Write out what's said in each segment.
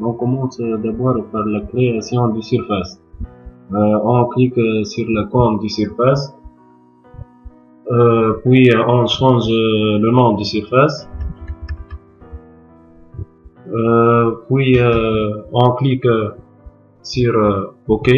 On commence d'abord par la création de surface. On clique sur l'icône de surface, puis on change le nom de surface, puis on clique sur OK.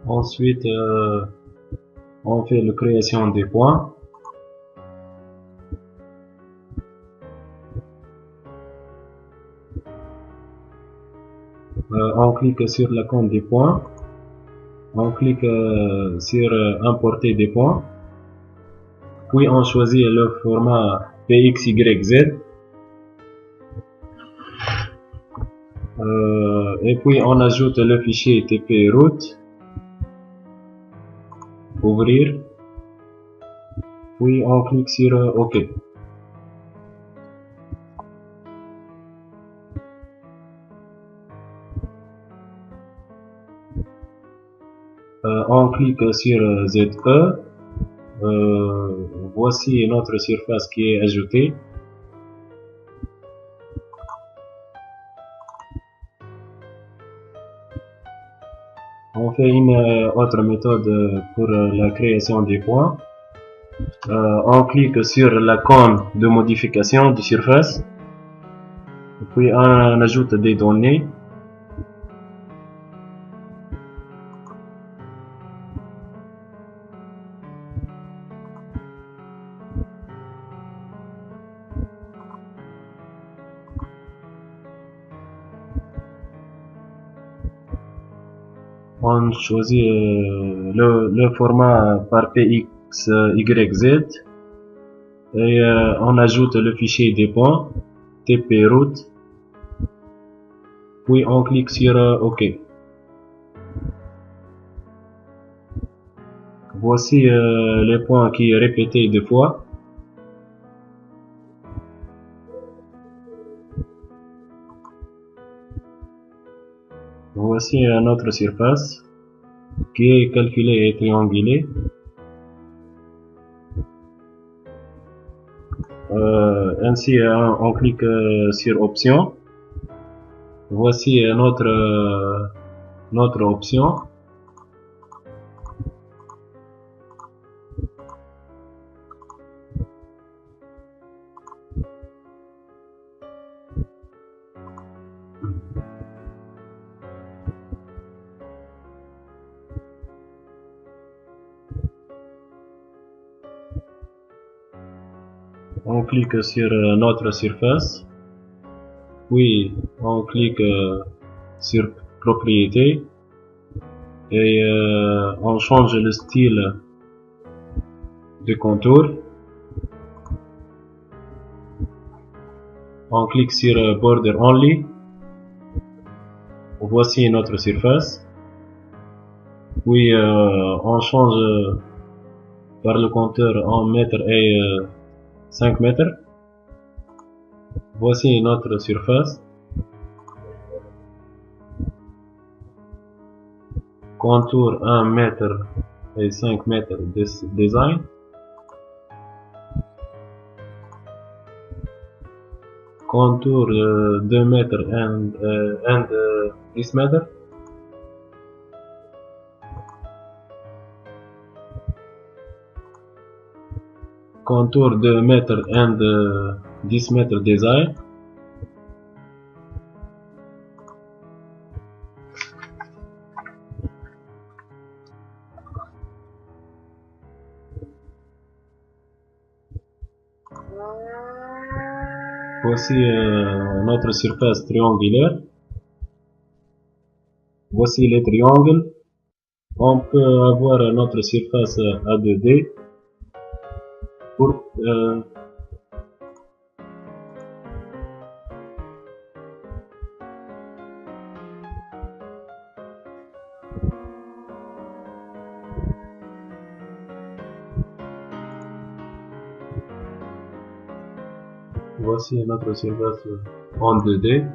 Ensuite, on fait la création des points. On clique sur l'icône des points. On clique sur importer des points. Puis on choisit le format PXYZ. Et puis on ajoute le fichier TP route. Ouvrir. Puis on clique sur OK. On clique sur ZE. Voici notre surface qui est ajoutée. On fait une autre méthode pour la création des points. On clique sur l'icône de modification de surface. Puis on ajoute des données. On choisit le format par PXYZ et on ajoute le fichier des points TP route, puis on clique sur OK. Voici les points qui sont répétés deux fois. Voici notre surface qui est calculée et triangulée. Ainsi, on clique sur option. Voici notre option. On clique sur notre surface, puis on clique sur propriété et on change le style de contour. On clique sur border only. Voici notre surface. Puis on change par le compteur en mètres et 5 mètres. Voici notre surface. Contour 1 mètre et 5 mètres de design. Contour 2 mètres and 10 mètres. Contour 2 mètres and 10 mètres design. Voici notre surface triangulaire. Voici les triangles. On peut avoir notre surface à 2D. Pour, Voici notre surface en 2D.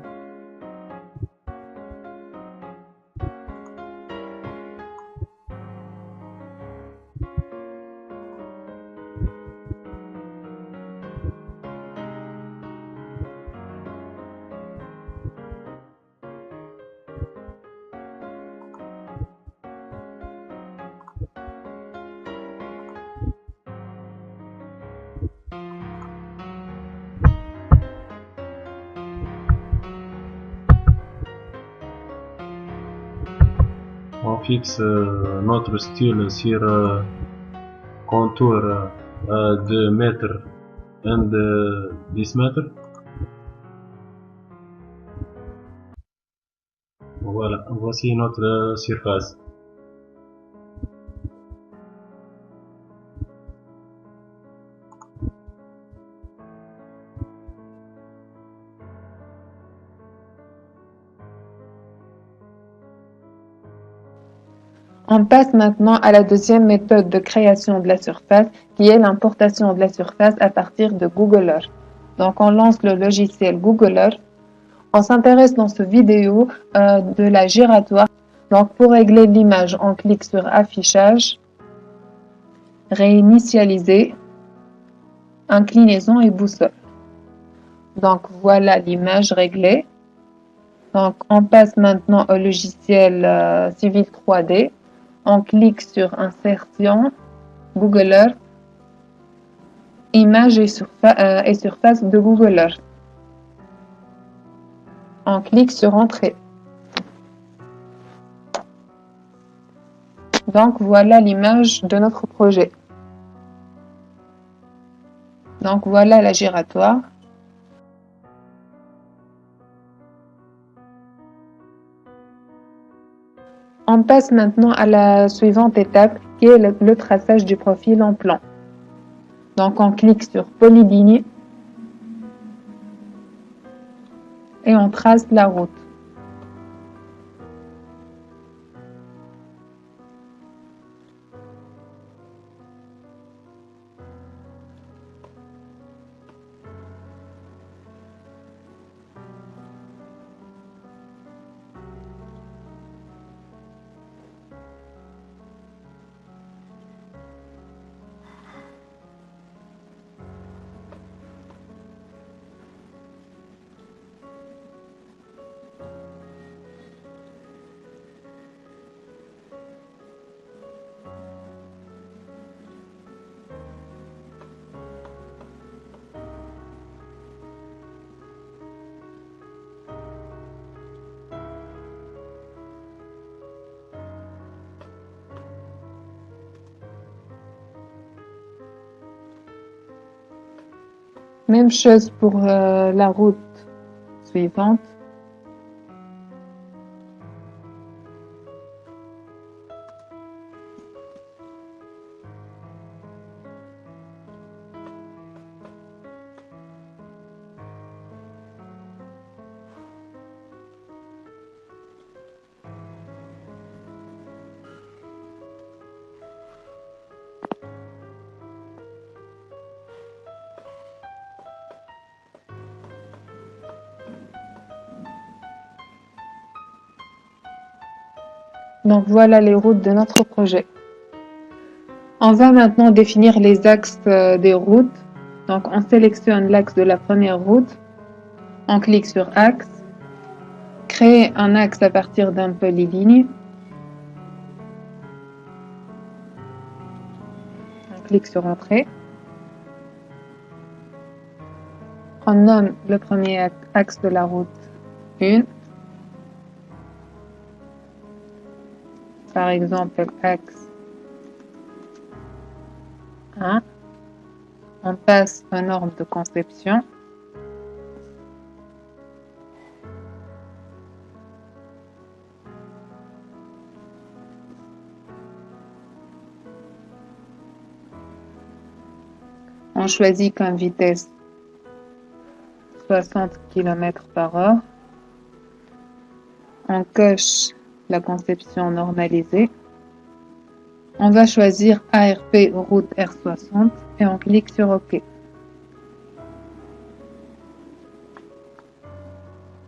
On fixe notre style sur contour 2 mètres et 10 mètres. Voilà, voici notre surface. On passe maintenant à la deuxième méthode de création de la surface, qui est l'importation de la surface à partir de Google Earth. Donc, on lance le logiciel Google Earth. On s'intéresse dans cette vidéo de la giratoire. Donc, pour régler l'image, on clique sur Affichage, Réinitialiser, Inclinaison et boussole. Donc, voilà l'image réglée. Donc, on passe maintenant au logiciel Civil 3D. On clique sur Insertion, Google Earth, Images et surface de Google Earth. On clique sur Entrée. Donc voilà l'image de notre projet. Donc voilà la giratoire. On passe maintenant à la suivante étape qui est le traçage du profil en plan. Donc on clique sur Polyligne et on trace la route. Même chose pour la route suivante. Donc voilà les routes de notre projet. On va maintenant définir les axes des routes. Donc on sélectionne l'axe de la première route. On clique sur Axe. Créer un axe à partir d'un polyligne. On clique sur Entrée. On nomme le premier axe de la route 1. Par exemple, axe 1. On passe aux normes de conception. On choisit comme vitesse 60 km/h. On coche la conception normalisée. On va choisir ARP route R60 et on clique sur OK.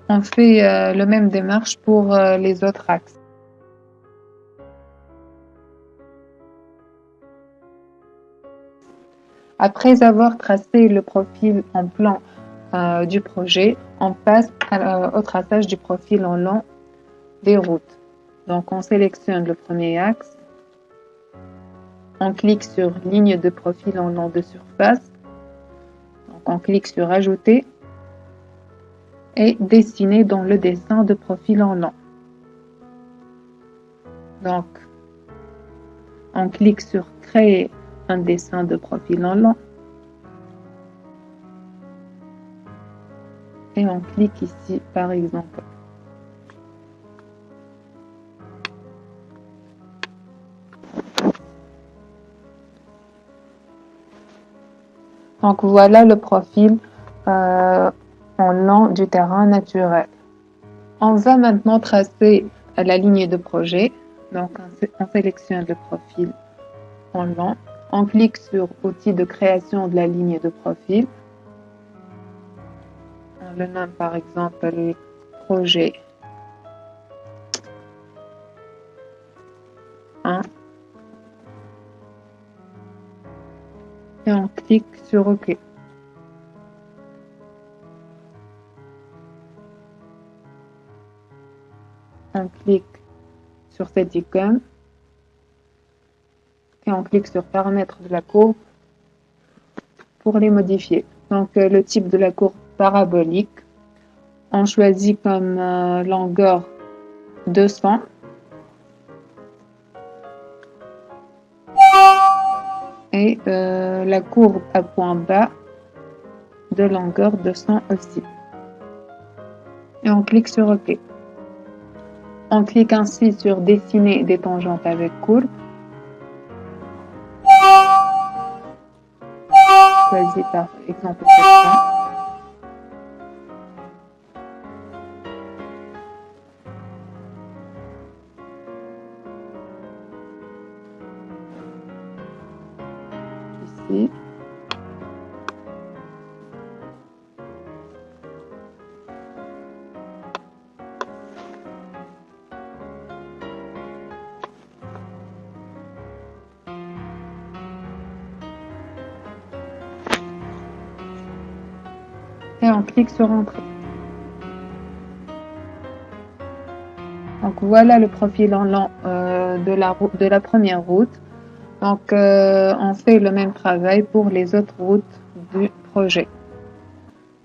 On fait le même démarche pour les autres axes. Après avoir tracé le profil en plan du projet, on passe au traçage du profil en long des routes. Donc, on sélectionne le premier axe. On clique sur ligne de profil en long de surface. Donc, on clique sur ajouter et dessiner dans le dessin de profil en long. Donc, on clique sur créer un dessin de profil en long. Et on clique ici, par exemple. Donc voilà le profil en long du terrain naturel. On va maintenant tracer la ligne de projet. Donc on sélectionne le profil en long. On clique sur outil de création de la ligne de profil. On le nomme par exemple projet 1. Et on clique sur OK. On clique sur cette icône et on clique sur paramètres de la courbe pour les modifier. Donc le type de la courbe parabolique, on choisit comme longueur 200. Et la courbe à point bas de longueur 200 aussi. Et on clique sur OK. On clique ainsi sur dessiner des tangentes avec courbe. Choisis par exemple celle-là. Ici. Et on clique sur Entrée. Donc voilà le profil en long de la première route. Donc on fait le même travail pour les autres routes du projet.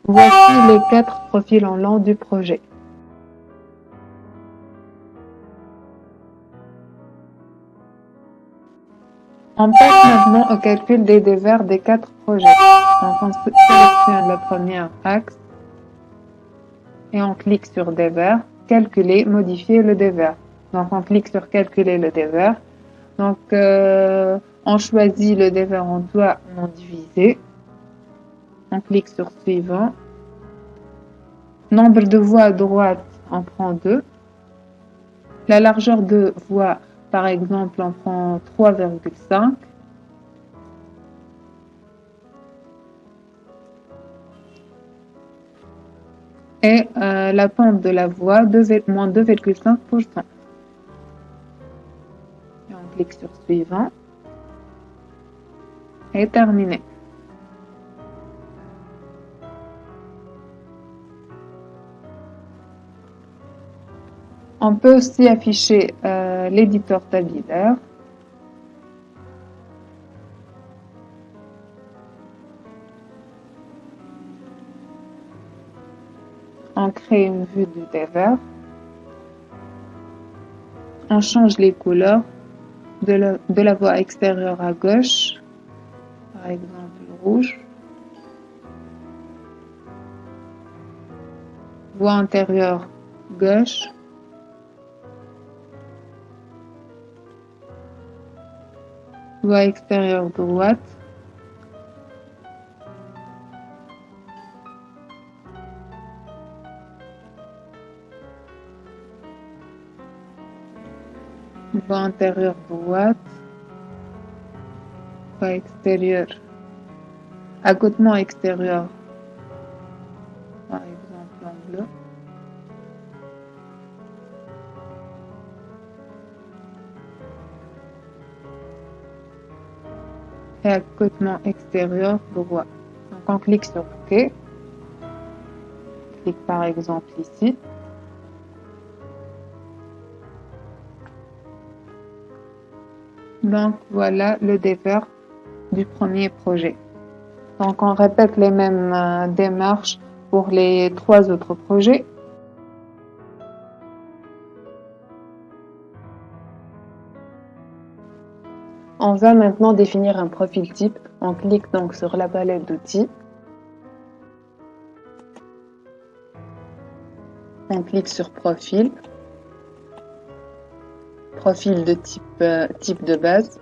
Voici les 4 profils en long du projet. On passe maintenant au calcul des dévers des 4 projets. Donc on sélectionne le premier axe et on clique sur dévers, calculer, modifier le dévers. Donc on clique sur calculer le dévers. Donc on choisit le dévers en toit non divisé. On clique sur suivant. Nombre de voies à droite, on prend 2. La largeur de voie, par exemple, on prend 3,5. Et la pente de la voie, moins 2,5%. Et on clique sur suivant. Et terminé. On peut aussi afficher l'éditeur tabulaire. On crée une vue du dévers. On change les couleurs de la voie extérieure à gauche, par exemple rouge. Voie intérieure gauche. Voie extérieure droite. Voie intérieure droite. Voie extérieure. Accotement extérieur. Par exemple en bleu. et accotement extérieur droit. Donc on clique sur OK. Clique par exemple ici. Donc voilà le départ du premier projet. Donc on répète les mêmes démarches pour les 3 autres projets. On va maintenant définir un profil type. On clique donc sur la palette d'outils. On clique sur profil. Profil de type de base.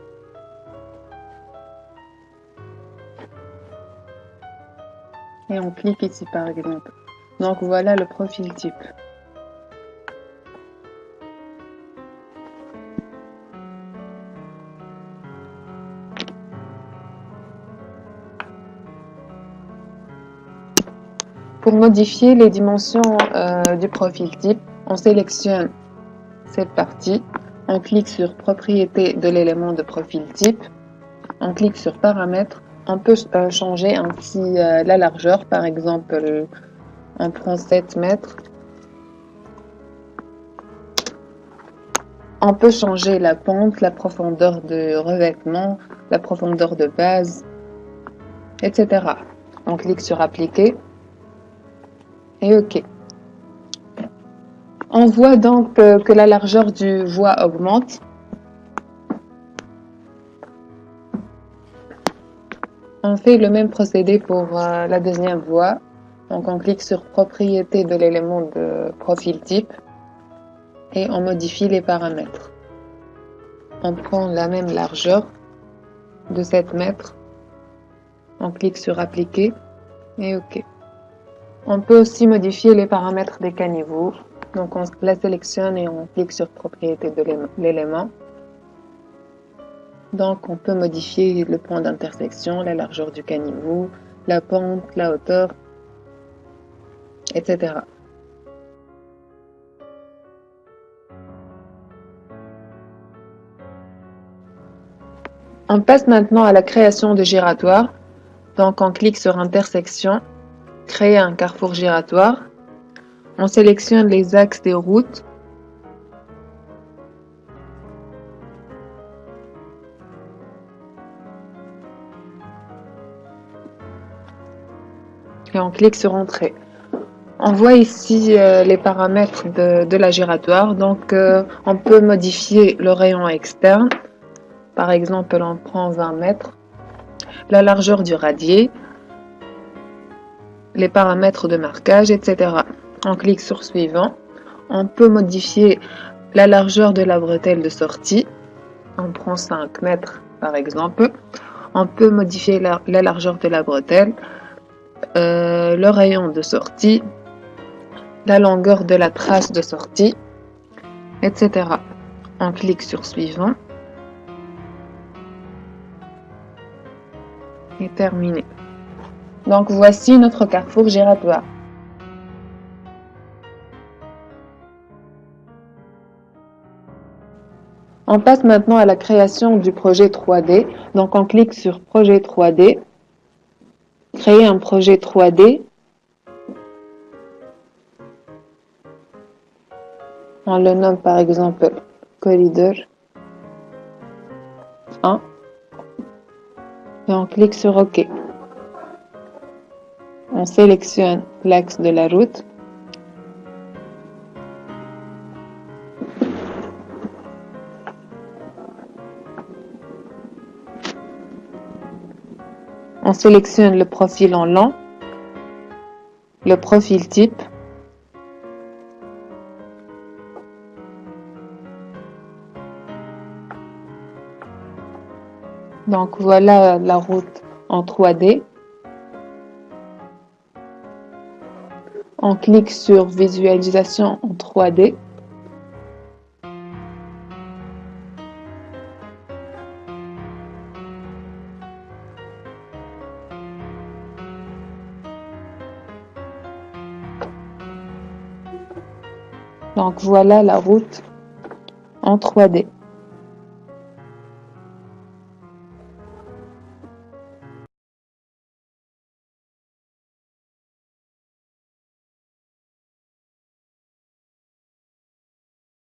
Et on clique ici par exemple. Donc voilà le profil type. Pour modifier les dimensions du profil type, on sélectionne cette partie, on clique sur propriétés de l'élément de profil type, on clique sur paramètres, on peut changer ainsi la largeur, par exemple on prend 7 mètres. On peut changer la pente, la profondeur de revêtement, la profondeur de base, etc. On clique sur appliquer. Et OK. On voit donc que la largeur du voie augmente. On fait le même procédé pour la deuxième voie. Donc on clique sur propriété de l'élément de profil type et on modifie les paramètres. On prend la même largeur de 7 mètres. On clique sur appliquer et OK. On peut aussi modifier les paramètres des caniveaux. Donc on la sélectionne et on clique sur propriété de l'élément. Donc on peut modifier le point d'intersection, la largeur du caniveau, la pente, la hauteur, etc. On passe maintenant à la création de giratoires. Donc on clique sur intersection, créer un carrefour giratoire. On sélectionne les axes des routes. Et on clique sur entrée. On voit ici les paramètres de la giratoire. Donc on peut modifier le rayon externe. Par exemple, on prend 20 mètres. La largeur du radier. Les paramètres de marquage, etc. On clique sur suivant. On peut modifier la largeur de la bretelle de sortie. On prend 5 mètres par exemple. On peut modifier la largeur de la bretelle, le rayon de sortie, la longueur de la trace de sortie, etc. On clique sur suivant. Et terminé. Donc voici notre carrefour giratoire. On passe maintenant à la création du projet 3D. Donc on clique sur projet 3D, créer un projet 3D. On le nomme par exemple corridor 1 et on clique sur OK. On sélectionne l'axe de la route. On sélectionne le profil en long, le profil type. Donc voilà la route en 3D. On clique sur visualisation en 3D. Donc voilà la route en 3D.